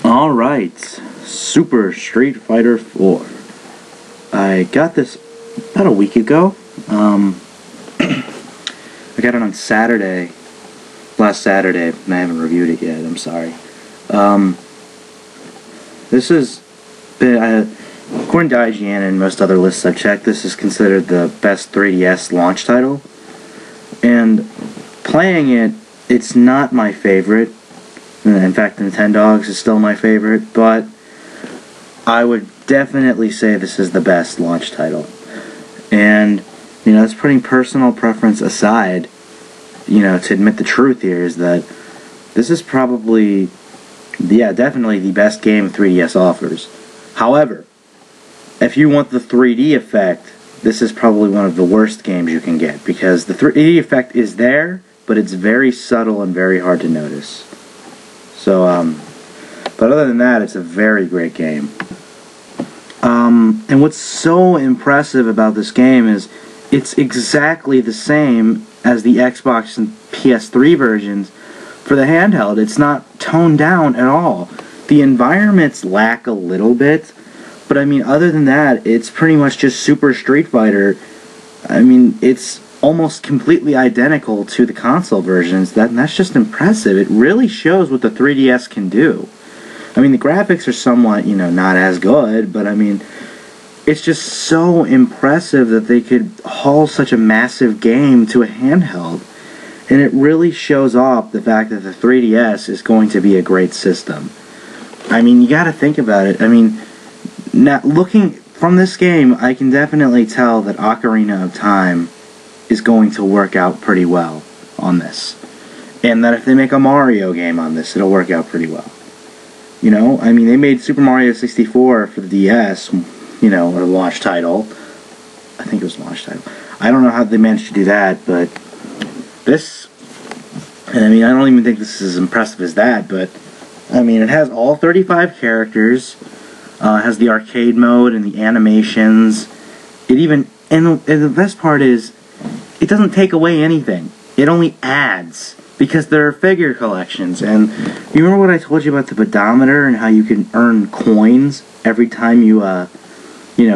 Alright, Super Street Fighter 4. I got this about a week ago. I got it on Saturday, last Saturday, and I haven't reviewed it yet, I'm sorry. This is, according to IGN and most other lists I've checked, this is considered the best 3DS launch title. And playing it, it's not my favorite. In fact, Nintendogs is still my favorite, but I would definitely say this is the best launch title. And, that's putting personal preference aside, to admit the truth here is that this is probably, definitely the best game 3DS offers. However, if you want the 3D effect, this is probably one of the worst games you can get, because the 3D effect is there, but it's very subtle and very hard to notice. So, but other than that, it's a very great game. And what's so impressive about this game is it's exactly the same as the Xbox and PS3 versions for the handheld. It's not toned down at all. The environments lack a little bit, but other than that, it's pretty much just Super Street Fighter. It's almost completely identical to the console versions. That's just impressive. It really shows what the 3DS can do. The graphics are somewhat, not as good, but it's just so impressive that they could haul such a massive game to a handheld. And it really shows off the fact that the 3DS is going to be a great system. You gotta think about it. Now, looking from this game, I can definitely tell that Ocarina of Time is going to work out pretty well on this. And that if they make a Mario game on this, it'll work out pretty well. They made Super Mario 64 for the DS, or launch title. I think it was launch title. I don't know how they managed to do that, but this, and I don't even think this is as impressive as that, but, it has all 35 characters, it has the arcade mode and the animations. And the best part is, it doesn't take away anything. It only adds, because there are figure collections. And you remember what I told you about the pedometer and how you can earn coins every time you,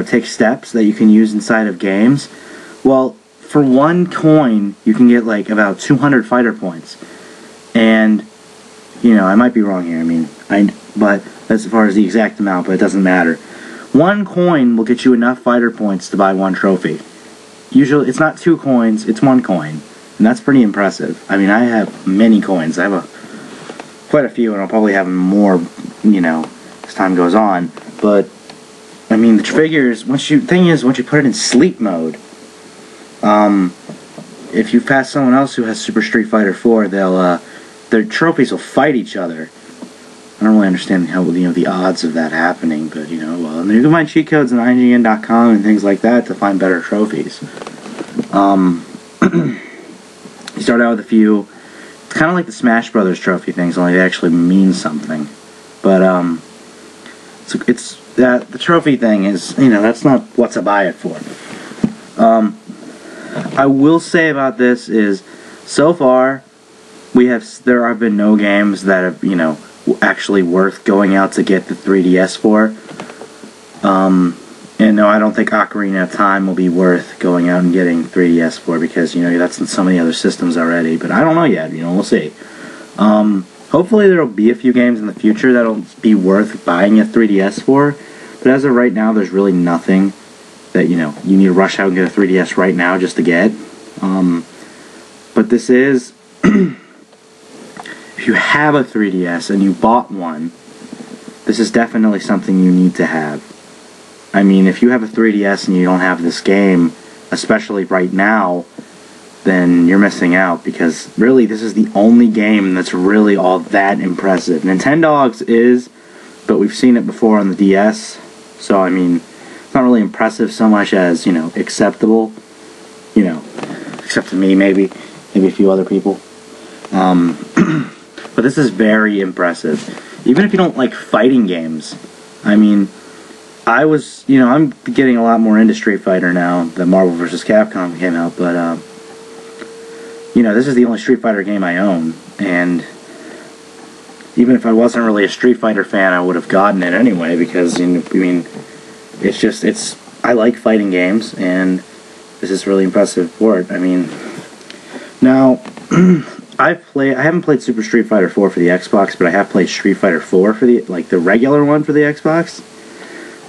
take steps that you can use inside of games? Well, for one coin, you can get, about 200 fighter points. And, I might be wrong here, but as far as the exact amount, but it doesn't matter. One coin will get you enough fighter points to buy one trophy. Usually, it's not 2 coins, it's 1 coin. And that's pretty impressive. I have many coins. I have quite a few, and I'll probably have more, as time goes on. But, the figures, once you put it in sleep mode, if you pass someone else who has Super Street Fighter 4, their trophies will fight each other. I don't really understand how, the odds of that happening, but, well, and you can find cheat codes on IGN.com and things like that to find better trophies. You start out with a few. It's kind of like the Smash Brothers trophy things, only they actually mean something. But, the trophy thing is, that's not what to buy it for. I will say about this is, so far, there have been no games that have, actually worth going out to get the 3DS for. And no, I don't think Ocarina of Time will be worth going out and getting 3DS for, because, that's in so many other systems already. But I don't know yet, we'll see. Hopefully there will be a few games in the future that'll be worth buying a 3DS for. But as of right now, there's really nothing that, you need to rush out and get a 3DS right now just to get. But this is, if you have a 3DS and you bought one, this is definitely something you need to have. If you have a 3DS and you don't have this game, especially right now, then you're missing out, because really this is the only game that's really all that impressive. Nintendogs is, but we've seen it before on the DS, so it's not really impressive so much as, acceptable, except to me, maybe a few other people. But this is very impressive. Even if you don't like fighting games, I'm getting a lot more into Street Fighter now that Marvel vs. Capcom came out, but, this is the only Street Fighter game I own, and even if I wasn't really a Street Fighter fan, I would have gotten it anyway, because, I mean, I like fighting games, and this is really impressive port. I mean, now, I haven't played Super Street Fighter 4 for the Xbox, but I have played Street Fighter 4 for the regular one for the Xbox.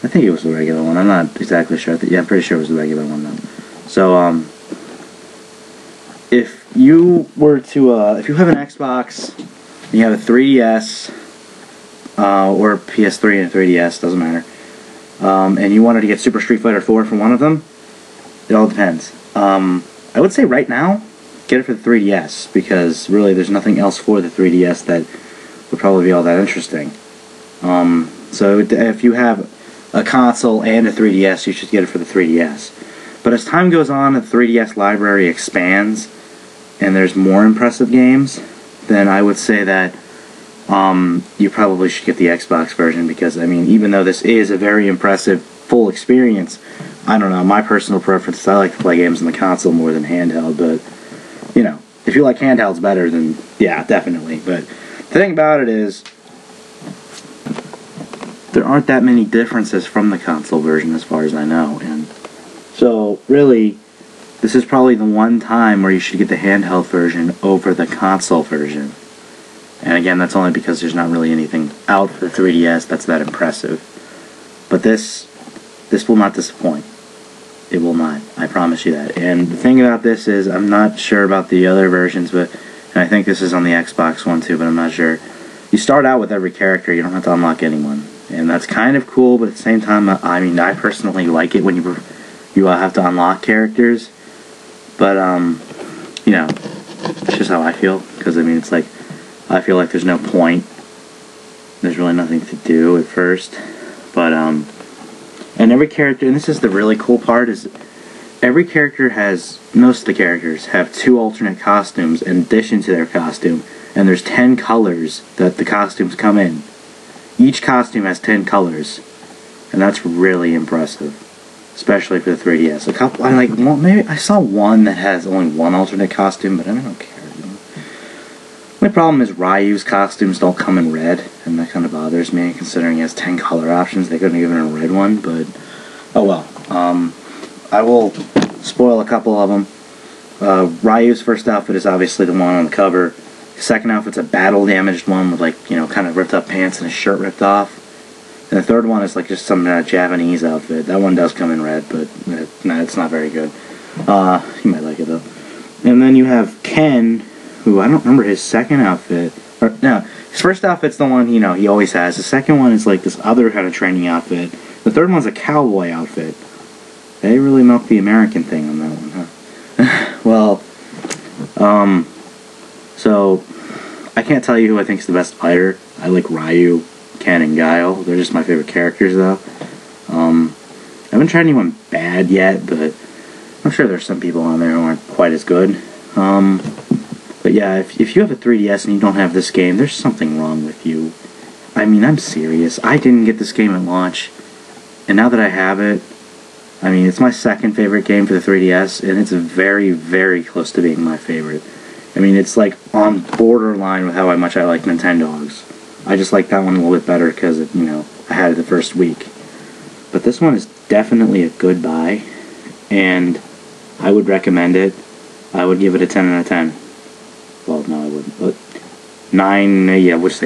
I think it was the regular one. I'm not exactly sure. Yeah, I'm pretty sure it was the regular one, though. So, if you were to, if you have an Xbox, and you have a 3DS, or PS3 and a 3DS, doesn't matter, and you wanted to get Super Street Fighter 4 for one of them, it all depends. I would say right now, get it for the 3DS, because really there's nothing else for the 3DS that would probably be all that interesting. So if you have a console and a 3DS, you should get it for the 3DS. But as time goes on, the 3DS library expands, and there's more impressive games, then I would say that you probably should get the Xbox version, because, I mean, even though this is a very impressive full experience, I don't know, my personal preference is I like to play games on the console more than handheld, but, you know, if you like handhelds better, then yeah, definitely. But the thing about it is, there aren't that many differences from the console version as far as I know, and so really, this is probably the one time where you should get the handheld version over the console version. And again, that's only because there's not really anything out for the 3DS that's that impressive. But this will not disappoint. It will not. I promise you that. And the thing about this is, I'm not sure about the other versions, and I think this is on the Xbox one too, but I'm not sure. You start out with every character. You don't have to unlock anyone. And that's kind of cool, but at the same time, I mean, I personally like it when you have to unlock characters. But, you know, it's just how I feel. Because, I mean, it's like, I feel like there's no point. There's really nothing to do at first. But, and every character, and this is the really cool part, is every character most of the characters have 2 alternate costumes in addition to their costume. And there's 10 colors that the costumes come in. Each costume has 10 colors. And that's really impressive. Especially for the 3DS. Maybe I saw one that has only 1 alternate costume, but I don't care. My problem is Ryu's costumes don't come in red, and that kind of bothers me, considering he has 10 color options. They couldn't give him a red one, but oh well. I will spoil a couple of them. Ryu's first outfit is obviously the one on the cover. His second outfit's a battle-damaged one with, like, you know, kind of ripped-up pants and his shirt ripped off. And the third one is like just some Japanese outfit. That one does come in red, but it's not very good. You might like it though. And then you have Ken, who I don't remember his second outfit. No, his first outfit's the one he always has. The second one is like this other kind of training outfit. The third one's a cowboy outfit. They really milked the American thing on that one, huh? Well, so I can't tell you who I think is the best fighter. I like Ryu, Ken, and Guile. They're just my favorite characters, though. I haven't tried anyone bad yet, but I'm sure there's some people on there who aren't quite as good. But yeah, if you have a 3DS and you don't have this game, there's something wrong with you. I mean, I'm serious. I didn't get this game at launch, and now that I have it, I mean, it's my second favorite game for the 3DS, and it's very, very close to being my favorite. I mean, it's like on borderline with how much I like Nintendogs. I just like that one a little bit better because, I had it the first week. But this one is definitely a good buy, and I would recommend it. I would give it a 10 out of 10. Well, no, I wouldn't. But 9, yeah, I would say